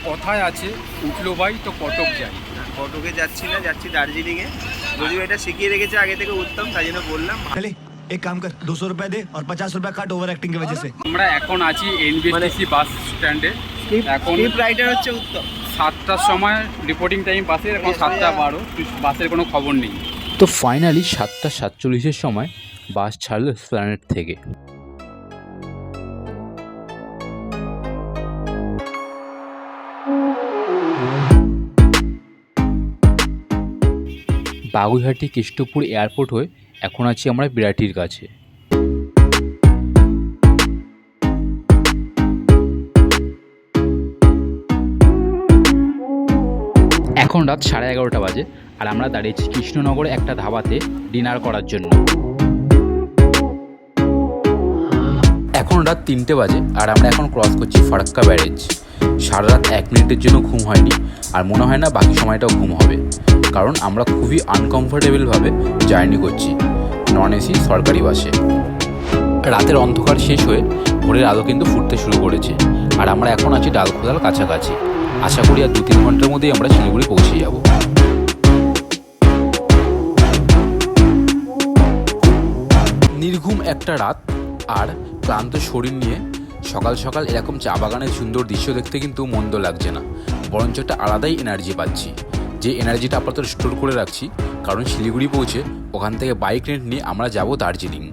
কথায় আছে উঠলো ভাই তো কটক যাই। কটকে যাচ্ছি না, যাচ্ছি দার্জিলিংয়ে। যদিও এটা শিখিয়ে রেখেছে আগে থেকে উত্তম, তাই জন্য বললাম। चले एक काम कर 200 रुपए दे और 50 रुपए काट ओवर एक्टिंग की वजह से। আমরা এখন আছি এনবিএসটিসি বাস স্ট্যান্ডে। এখন স্ক্রিপ্ট রাইটার হচ্ছে উত্তম। 7টার সময় রিপোর্টিং টাইম বাসের, এখন 7টা 12, বাসের কোনো খবর নেই। তো ফাইনালি 7:47 সময় বাস ছাড়লো এসপ্ল্যানেড থেকে। বাগুইহাটি কেষ্টপুর এয়ারপোর্ট হয়ে এখন আছি আমরা বিরাটির কাছে। এখন রাত 11:30 বাজে আর আমরা দাঁড়িয়েছি কৃষ্ণনগরে একটা ধাবাতে ডিনার করার জন্য। এখন রাত 3টে বাজে আর আমরা এখন ক্রস করছি ফারাক্কা ব্যারেজ। সারা রাত 1 মিনিটের জন্য ঘুম হয়নি আর মনে হয় না বাকি সময়টাও ঘুম হবে, কারণ আমরা খুবই আনকমফোর্টেবলভাবে জার্নি করছি নন এসি সরকারি বাসে। রাতের অন্ধকার শেষ হয়ে ভোরের আলো কিন্তু ফুটতে শুরু করেছে আর আমরা এখন আছি ডালখোলার কাছাকাছি। আশা করি আর 2-3 ঘন্টার মধ্যেই আমরা শিলিগুড়ি পৌঁছে যাব। নির্ঘুম একটা রাত আর ক্লান্ত শরীর নিয়ে সকাল সকাল এরকম চা বাগানের সুন্দর দৃশ্য দেখতে কিন্তু মন্দ লাগছে না, বরঞ্চ একটা আলাদাই এনার্জি পাচ্ছি। যে এনার্জিটা আপাতত স্টোর করে রাখছি, কারণ শিলিগুড়ি পৌঁছে ওখান থেকে বাইক রেন্ট নিয়ে আমরা যাব দার্জিলিং।